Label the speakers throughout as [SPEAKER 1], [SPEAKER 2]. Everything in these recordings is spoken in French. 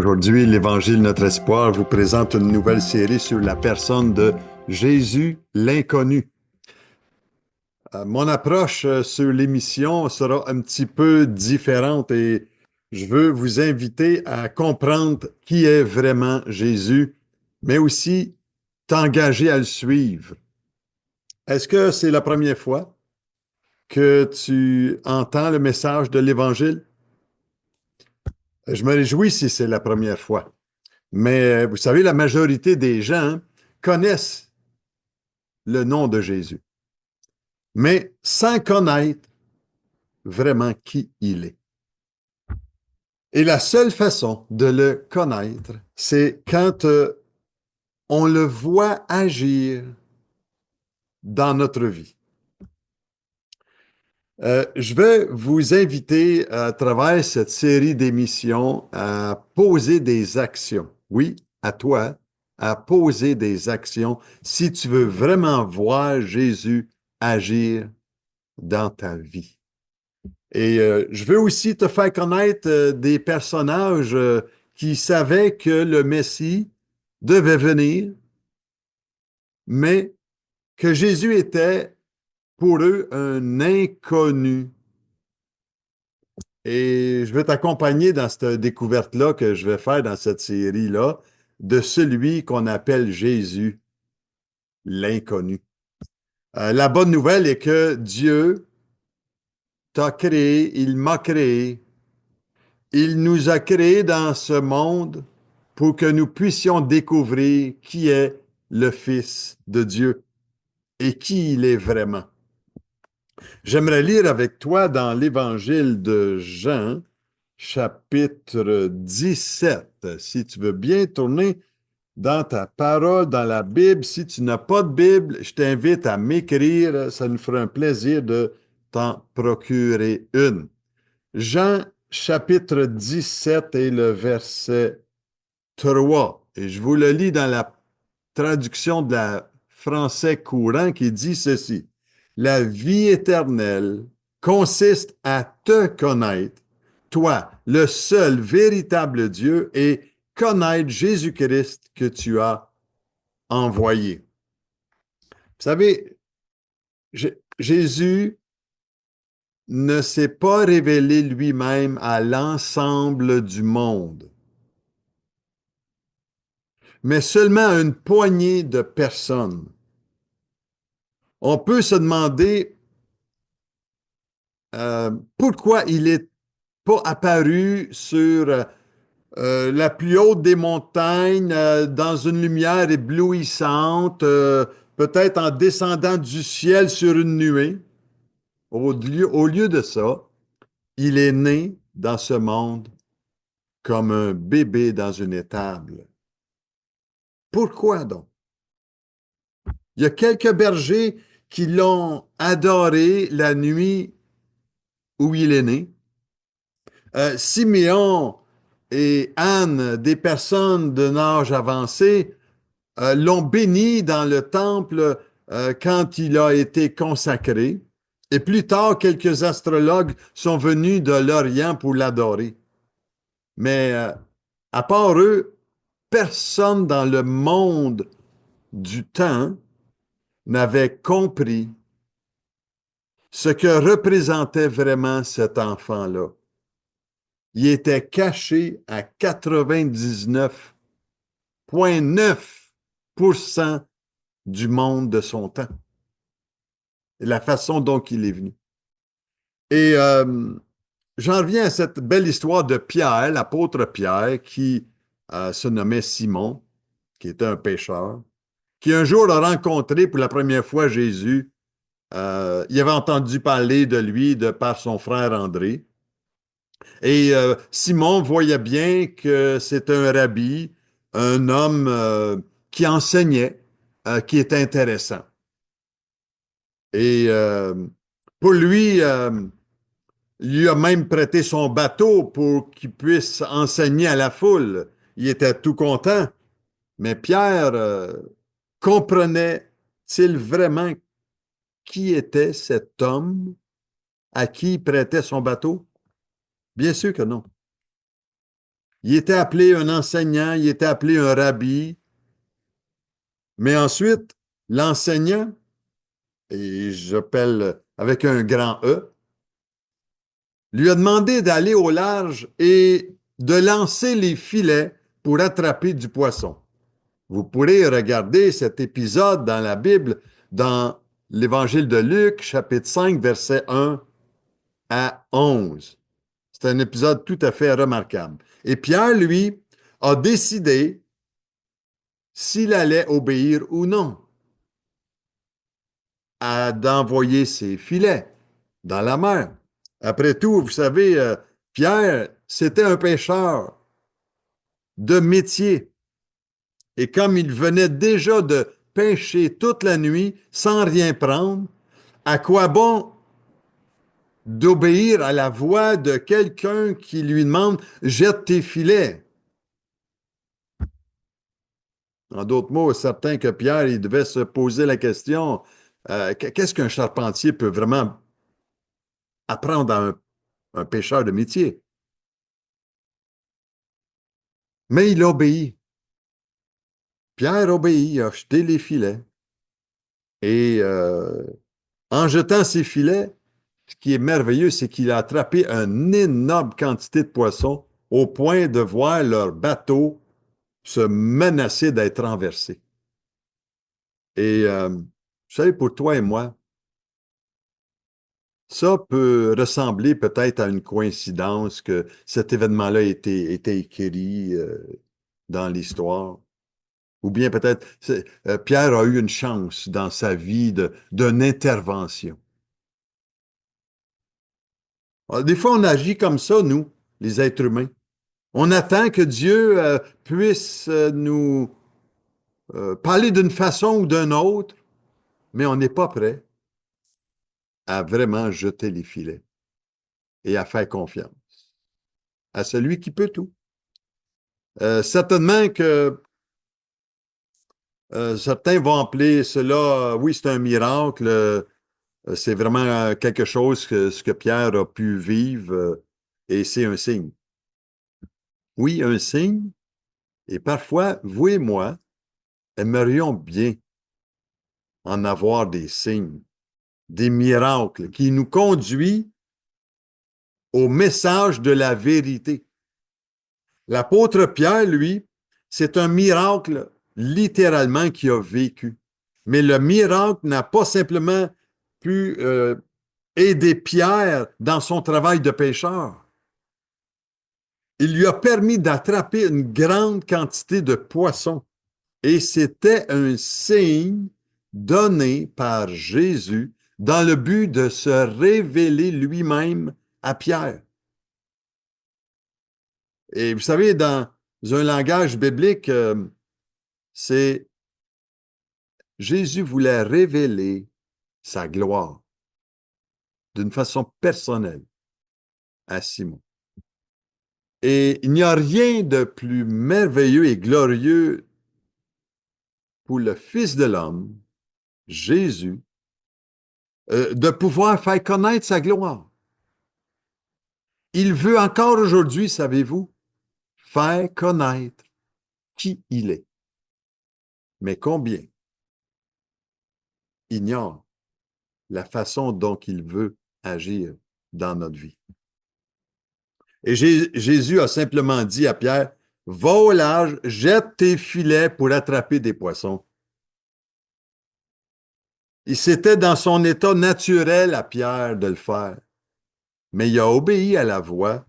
[SPEAKER 1] Aujourd'hui, l'Évangile Notre Espoir vous présente une nouvelle série sur la personne de Jésus l'inconnu. Mon approche sur l'émission sera un petit peu différente et je veux vous inviter à comprendre qui est vraiment Jésus, mais aussi t'engager à le suivre. Est-ce que c'est la première fois que tu entends le message de l'Évangile? Je me réjouis si c'est la première fois. Mais vous savez, la majorité des gens connaissent le nom de Jésus, mais sans connaître vraiment qui il est. Et la seule façon de le connaître, c'est quand on le voit agir dans notre vie. Je vais vous inviter à travers cette série d'émissions à poser des actions. Oui, à toi, à poser des actions si tu veux vraiment voir Jésus agir dans ta vie. Et je veux aussi te faire connaître des personnages qui savaient que le Messie devait venir, mais que Jésus était pour eux un inconnu. Et je vais t'accompagner dans cette découverte-là que je vais faire dans cette série-là de celui qu'on appelle Jésus, l'inconnu. La bonne nouvelle est que Dieu t'a créé, il m'a créé, il nous a créés dans ce monde pour que nous puissions découvrir qui est le Fils de Dieu et qui il est vraiment. J'aimerais lire avec toi dans l'Évangile de Jean, chapitre 17. Si tu veux bien tourner dans ta parole, dans la Bible, si tu n'as pas de Bible, je t'invite à m'écrire. Ça nous fera un plaisir de t'en procurer une. Jean, chapitre 17 et le verset 3. Et je vous le lis dans la traduction de la français courant qui dit ceci. La vie éternelle consiste à te connaître, toi, le seul véritable Dieu, et connaître Jésus-Christ que tu as envoyé. Vous savez, Jésus ne s'est pas révélé lui-même à l'ensemble du monde, mais seulement à une poignée de personnes. On peut se demander pourquoi il n'est pas apparu sur la plus haute des montagnes, dans une lumière éblouissante, peut-être en descendant du ciel sur une nuée. Au lieu de ça, il est né dans ce monde comme un bébé dans une étable. Pourquoi donc? Il y a quelques bergers qui l'ont adoré la nuit où il est né. Siméon et Anne, des personnes d'un âge avancé, l'ont béni dans le temple quand il a été consacré. Et plus tard, quelques astrologues sont venus de l'Orient pour l'adorer. Mais à part eux, personne dans le monde du temps n'avait compris ce que représentait vraiment cet enfant-là. Il était caché à 99,9% du monde de son temps. Et la façon dont il est venu. Et j'en reviens à cette belle histoire de Pierre, l'apôtre Pierre, qui se nommait Simon, qui était un pêcheur, qui un jour a rencontré pour la première fois Jésus. Il avait entendu parler de lui de par son frère André. Et Simon voyait bien que c'était un rabbi, un homme qui enseignait, qui était intéressant. Et pour lui, il lui a même prêté son bateau pour qu'il puisse enseigner à la foule. Il était tout content. Mais Pierre comprenait-il vraiment qui était cet homme à qui il prêtait son bateau? Bien sûr que non. Il était appelé un enseignant, il était appelé un rabbi, mais ensuite, l'enseignant, et j'appelle avec un grand E, lui a demandé d'aller au large et de lancer les filets pour attraper du poisson. Vous pourrez regarder cet épisode dans la Bible, dans l'Évangile de Luc, chapitre 5, versets 1 à 11. C'est un épisode tout à fait remarquable. Et Pierre, lui, a décidé s'il allait obéir ou non à d'envoyer ses filets dans la mer. Après tout, vous savez, Pierre, c'était un pêcheur de métier. Et comme il venait déjà de pêcher toute la nuit sans rien prendre, à quoi bon d'obéir à la voix de quelqu'un qui lui demande jette tes filets? En d'autres mots, certain que Pierre, il devait se poser la question qu'est-ce qu'un charpentier peut vraiment apprendre à un pêcheur de métier? Mais il obéit. Pierre obéit, il a jeté les filets. Et en jetant ses filets, ce qui est merveilleux, c'est qu'il a attrapé une énorme quantité de poissons au point de voir leur bateau se menacer d'être renversé. Et vous savez, pour toi et moi, ça peut ressembler peut-être à une coïncidence que cet événement-là ait été écrit dans l'histoire. Ou bien peut-être Pierre a eu une chance dans sa vie d'une intervention. Alors, des fois, on agit comme ça, nous, les êtres humains. On attend que Dieu puisse nous parler d'une façon ou d'une autre, mais on n'est pas prêt à vraiment jeter les filets et à faire confiance à celui qui peut tout. Certainement que certains vont appeler cela, oui, c'est un miracle, c'est vraiment quelque chose que ce que Pierre a pu vivre et c'est un signe. Oui, un signe, et parfois, vous et moi aimerions bien en avoir des signes, des miracles qui nous conduisent au message de la vérité. L'apôtre Pierre, lui, c'est un miracle littéralement qu'il a vécu. Mais le miracle n'a pas simplement pu aider Pierre dans son travail de pêcheur. Il lui a permis d'attraper une grande quantité de poissons. Et c'était un signe donné par Jésus dans le but de se révéler lui-même à Pierre. Et vous savez, dans un langage biblique, c'est Jésus voulait révéler sa gloire d'une façon personnelle à Simon. Et il n'y a rien de plus merveilleux et glorieux pour le Fils de l'homme, Jésus, de pouvoir faire connaître sa gloire. Il veut encore aujourd'hui, savez-vous, faire connaître qui il est. Mais combien ignore la façon dont il veut agir dans notre vie. Et Jésus a simplement dit à Pierre, va au large, jette tes filets pour attraper des poissons. Et c'était dans son état naturel à Pierre de le faire. Mais il a obéi à la voix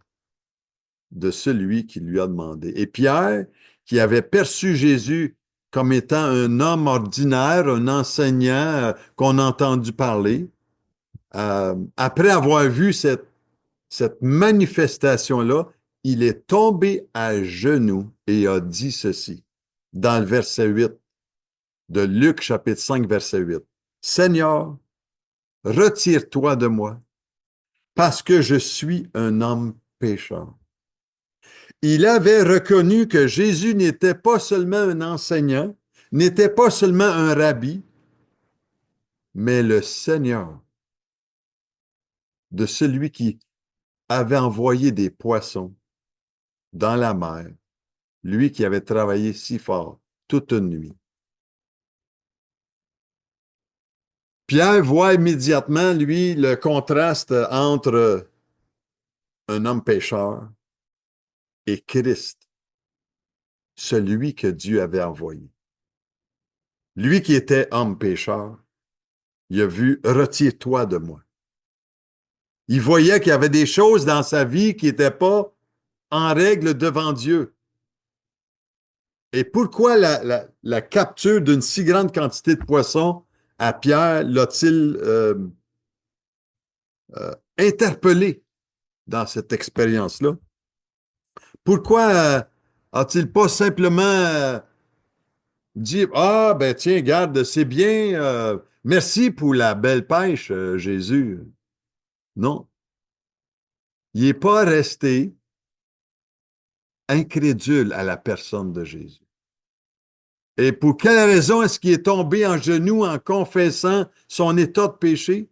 [SPEAKER 1] de celui qui lui a demandé. Et Pierre, qui avait perçu Jésus comme étant un homme ordinaire, un enseignant qu'on a entendu parler, après avoir vu cette manifestation-là, il est tombé à genoux et a dit ceci, dans le verset 8 de Luc chapitre 5, verset 8. Seigneur, retire-toi de moi, parce que je suis un homme pécheur. Il avait reconnu que Jésus n'était pas seulement un enseignant, n'était pas seulement un rabbi, mais le Seigneur de celui qui avait envoyé des poissons dans la mer, lui qui avait travaillé si fort toute une nuit. Pierre voit immédiatement, lui, le contraste entre un homme pécheur et Christ, celui que Dieu avait envoyé. Lui qui était homme pécheur, il a vu, retire-toi de moi. Il voyait qu'il y avait des choses dans sa vie qui n'étaient pas en règle devant Dieu. Et pourquoi la capture d'une si grande quantité de poissons à Pierre l'a-t-il interpellé dans cette expérience-là? Pourquoi a-t-il pas simplement dit, ah, ben tiens, garde, c'est bien, merci pour la belle pêche, Jésus. Non, il n'est pas resté incrédule à la personne de Jésus. Et pour quelle raison est-ce qu'il est tombé en genoux en confessant son état de péché?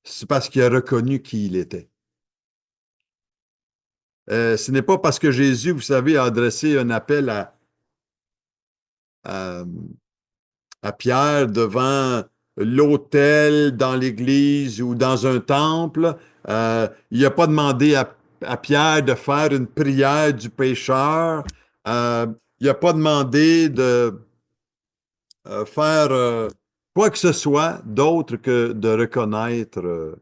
[SPEAKER 1] C'est parce qu'il a reconnu qui il était. Ce n'est pas parce que Jésus, vous savez, a adressé un appel à, à Pierre devant l'autel dans l'église ou dans un temple. Il n'a pas demandé à Pierre de faire une prière du pécheur. Euh, il n'a pas demandé de faire quoi que ce soit d'autre que de reconnaître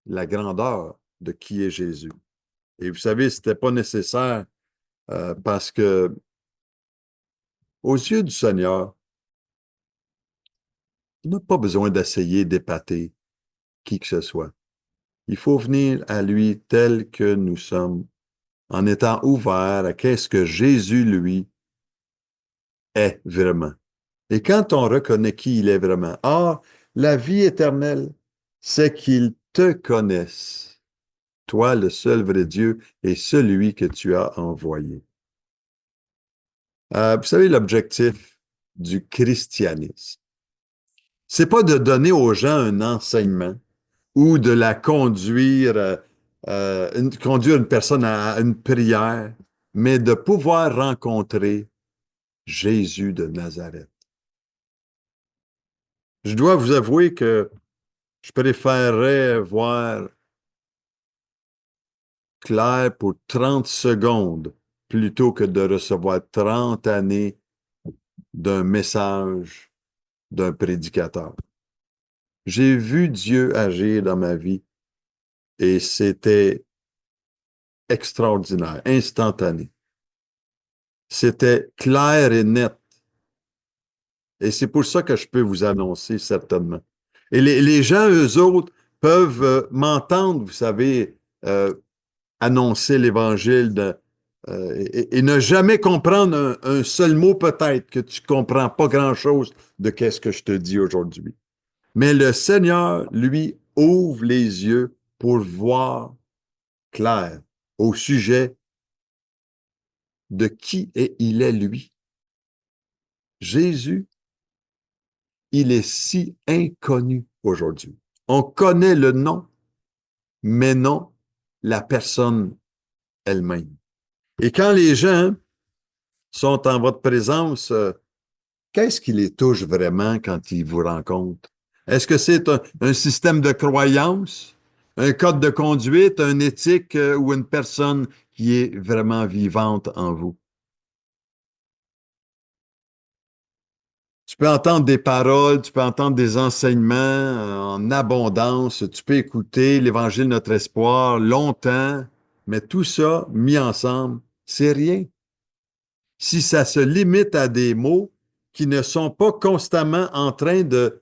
[SPEAKER 1] la grandeur de qui est Jésus. Et vous savez, ce n'était pas nécessaire parce que aux yeux du Seigneur, il n'a pas besoin d'essayer d'épater qui que ce soit. Il faut venir à lui tel que nous sommes, en étant ouvert à qu'est-ce que Jésus, lui, est vraiment. Et quand on reconnaît qui il est vraiment, la vie éternelle, c'est qu'il te connaisse, toi, le seul vrai Dieu, et celui que tu as envoyé. Vous savez, l'objectif du christianisme, c'est pas de donner aux gens un enseignement ou de la conduire une personne à une prière, mais de pouvoir rencontrer Jésus de Nazareth. Je dois vous avouer que je préférerais voir clair pour 30 secondes plutôt que de recevoir 30 années d'un message d'un prédicateur. J'ai vu Dieu agir dans ma vie et c'était extraordinaire, instantané. C'était clair et net. Et c'est pour ça que je peux vous annoncer certainement. Et les gens, eux autres, peuvent m'entendre, vous savez, annoncer l'Évangile et ne jamais comprendre un seul mot peut-être, que tu ne comprends pas grand-chose de qu'est-ce que je te dis aujourd'hui. Mais le Seigneur, lui, ouvre les yeux pour voir clair au sujet de qui il est lui. Jésus, il est si inconnu aujourd'hui. On connaît le nom, mais non la personne elle-même. Et quand les gens sont en votre présence, qu'est-ce qui les touche vraiment quand ils vous rencontrent? Est-ce que c'est un système de croyance, un code de conduite, une éthique ou une personne qui est vraiment vivante en vous? Tu peux entendre des paroles, tu peux entendre des enseignements en abondance, tu peux écouter l'Évangile de notre espoir longtemps, mais tout ça mis ensemble, c'est rien. Si ça se limite à des mots qui ne sont pas constamment en train de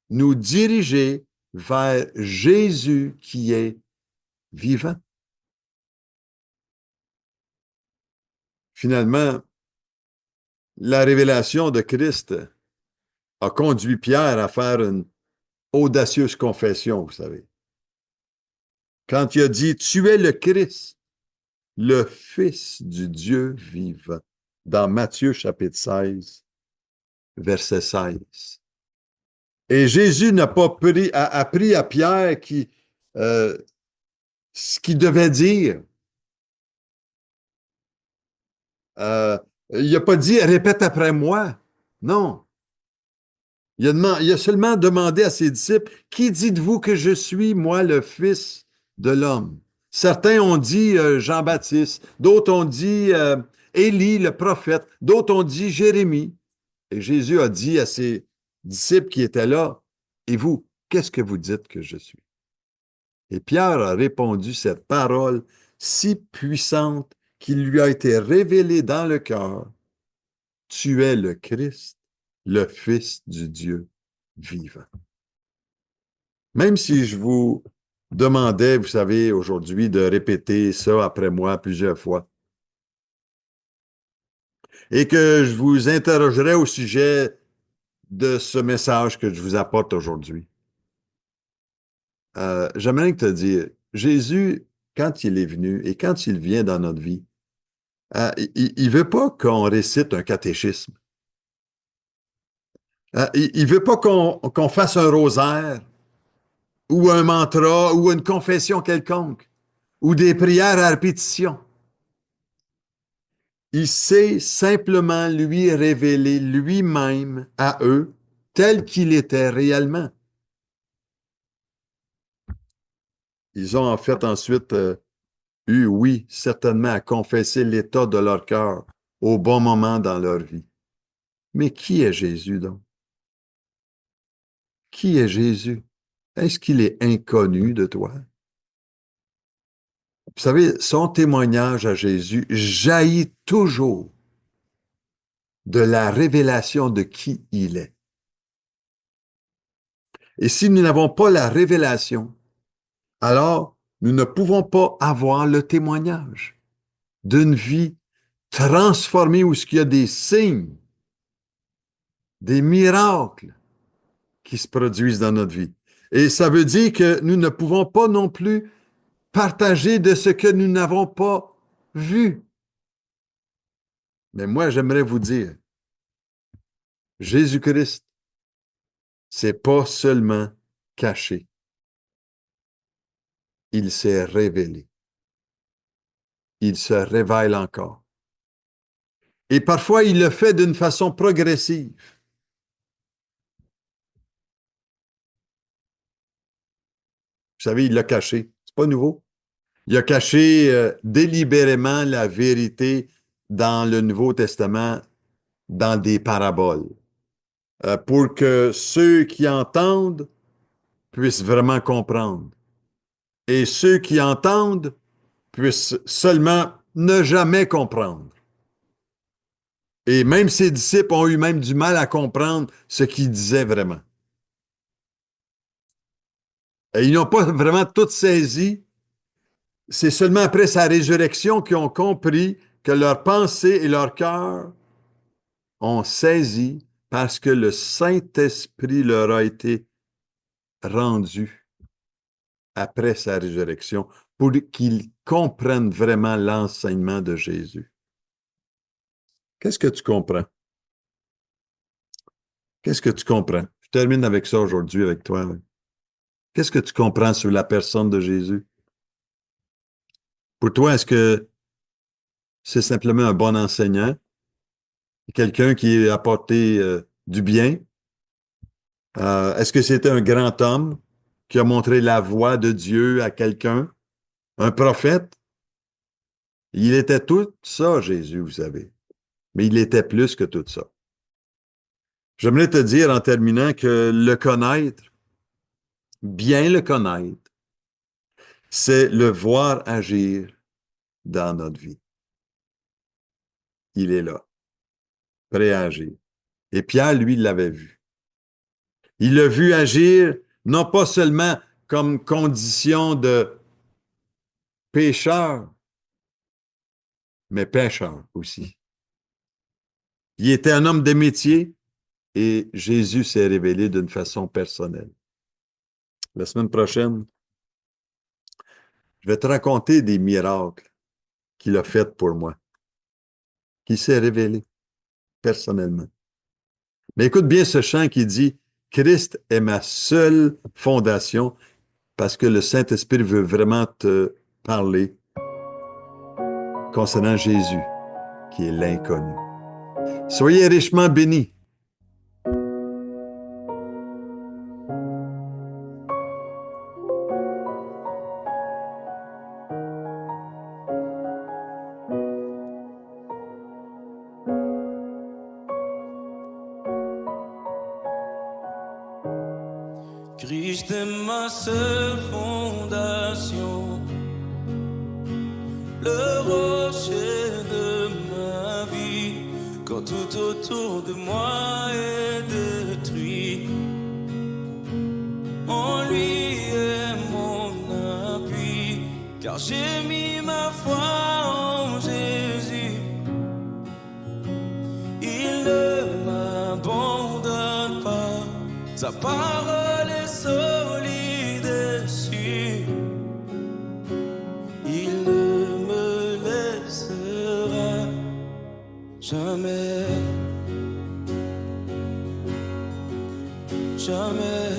[SPEAKER 1] nous diriger vers Jésus qui est vivant. Finalement, la révélation de Christ a conduit Pierre à faire une audacieuse confession, vous savez. Quand il a dit, tu es le Christ, le Fils du Dieu vivant, dans Matthieu chapitre 16, verset 16. Et Jésus n'a pas appris à Pierre ce qu'il devait dire. Euh, il n'a pas dit répète après moi. Non. Il a seulement demandé à ses disciples, qui dites-vous que je suis, moi, le Fils de l'homme? Certains ont dit Jean-Baptiste, d'autres ont dit Élie, le prophète, d'autres ont dit Jérémie. Et Jésus a dit à ses disciples qui étaient là, et vous, qu'est-ce que vous dites que je suis? Et Pierre a répondu cette parole si puissante qu'il lui a été révélée dans le cœur. Tu es le Christ, le Fils du Dieu vivant. Même si je vous demandais, vous savez, aujourd'hui, de répéter ça après moi plusieurs fois, et que je vous interrogerais au sujet de ce message que je vous apporte aujourd'hui, j'aimerais te dire, Jésus, quand il est venu et quand il vient dans notre vie, il veut pas qu'on récite un catéchisme. Il veut pas qu'on fasse un rosaire ou un mantra ou une confession quelconque ou des prières à répétition. Il s'est simplement lui révélé lui-même à eux tel qu'il était réellement. Ils ont en fait ensuite eu, oui, certainement à confesser l'état de leur cœur au bon moment dans leur vie. Mais qui est Jésus donc? Qui est Jésus? Est-ce qu'il est inconnu de toi? Vous savez, son témoignage à Jésus jaillit toujours de la révélation de qui il est. Et si nous n'avons pas la révélation, alors nous ne pouvons pas avoir le témoignage d'une vie transformée où il y a des signes, des miracles qui se produisent dans notre vie. Et ça veut dire que nous ne pouvons pas non plus partager de ce que nous n'avons pas vu. Mais moi, j'aimerais vous dire, Jésus-Christ, c'est pas seulement caché, il s'est révélé. Il se révèle encore. Et parfois, il le fait d'une façon progressive. Vous savez, il l'a caché. C'est pas nouveau. Il a caché délibérément la vérité dans le Nouveau Testament, dans des paraboles, pour que ceux qui entendent puissent vraiment comprendre. Et ceux qui entendent puissent seulement ne jamais comprendre. Et même ses disciples ont eu même du mal à comprendre ce qu'il disait vraiment. Et ils n'ont pas vraiment tout saisi. C'est seulement après sa résurrection qu'ils ont compris que leurs pensées et leur cœur ont saisi parce que le Saint-Esprit leur a été rendu après sa résurrection pour qu'ils comprennent vraiment l'enseignement de Jésus. Qu'est-ce que tu comprends? Qu'est-ce que tu comprends? Je termine avec ça aujourd'hui avec toi. Qu'est-ce que tu comprends sur la personne de Jésus? Pour toi, est-ce que c'est simplement un bon enseignant? Quelqu'un qui a apporté du bien? Est-ce que c'était un grand homme qui a montré la voie de Dieu à quelqu'un? Un prophète? Il était tout ça, Jésus, vous savez. Mais il était plus que tout ça. J'aimerais te dire en terminant que le connaître, bien le connaître, c'est le voir agir dans notre vie. Il est là, prêt à agir. Et Pierre, lui, l'avait vu. Il l'a vu agir, non pas seulement comme condition de pécheur, mais pêcheur aussi. Il était un homme de métier et Jésus s'est révélé d'une façon personnelle. La semaine prochaine, je vais te raconter des miracles qu'il a fait pour moi, qu'il s'est révélé personnellement. Mais écoute bien ce chant qui dit, Christ est ma seule fondation parce que le Saint-Esprit veut vraiment te parler concernant Jésus. qui est l'inconnu. Soyez richement bénis.
[SPEAKER 2] Christ est ma seule fondation, le rocher de ma vie, quand tout autour de moi est détruit. En lui est mon appui, car j'ai mis ma foi en Jésus. Il ne m'abandonne pas, sa parole est solide et sûre. Il ne me laissera jamais, jamais.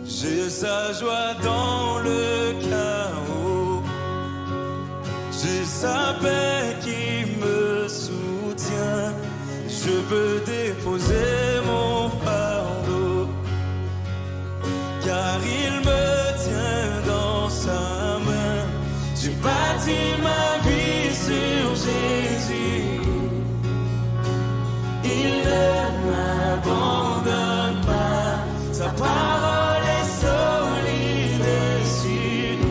[SPEAKER 2] J'ai sa joie dans le chaos, j'ai sa paix qui me soutient. Je peux déposer mon fardeau, car il me tient dans sa main. J'ai bâti ma vie sur Jésus, il ne m'abandonne pas, sa parole est solide et sûre.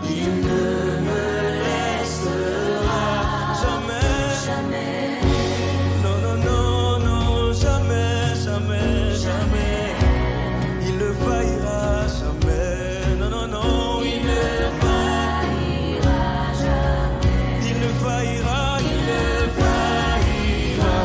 [SPEAKER 2] Il ne me laissera jamais, jamais. Non, non, non, non, jamais, jamais, jamais. Il ne faillira jamais. Non, non, non, il ne faillira jamais. Il ne faillira, il ne faillira.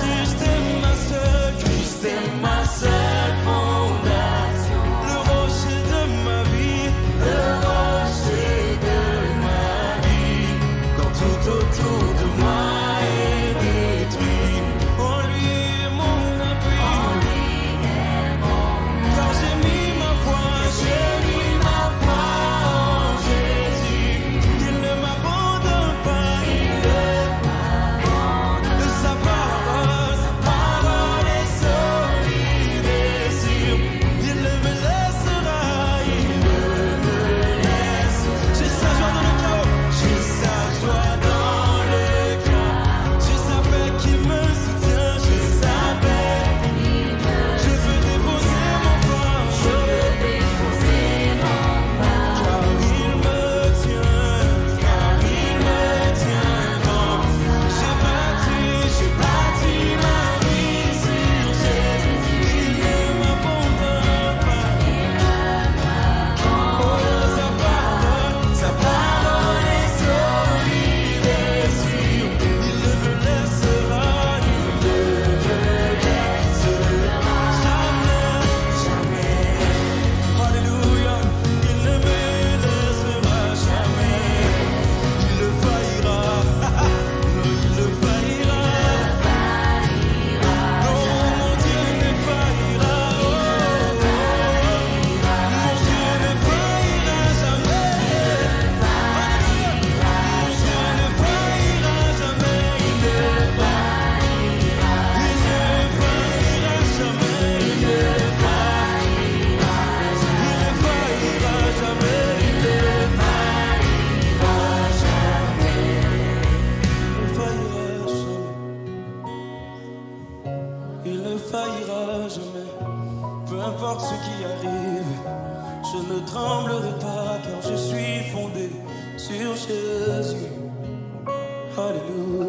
[SPEAKER 2] Christ est ma seule, Christ est ma seule fondation. Le rocher de ma vie, le rocher de ma vie. Quand tout autour de moi est détruit, en lui est mon appui. Car j'ai mis ma foi en Jésus. Il ne m'abandonne pas, sa parole est solide et sûre. Il ne me laissera, il ne me laisse. J'ai sa joie dans le chaos, j'ai sa joie dans le chaos. J'ai sa paix qui me soutient, j'ai sa paix. Je veux déposer mon fardeau, car il me tient dans. J'ai bâti ma vie sur Jésus. Il ne m'abandonne pas. Oh, sa parole est solide et sûre. Il ne me laissera, jamais, jamais. Alléluia, il ne me laissera jamais. Il ne faillira, non, il ne faillira. Non, mon Dieu ne faillira. Oh, mon Dieu ne faillira jamais. Alléluia, mon Dieu ne faillira jamais. Il ne faillira jamais. Il ne faillira jamais. Il ne il ne faillira jamais. Peu importe ce qui arrive, je ne tremblerai pas, car je suis fondé sur Jésus. Alléluia.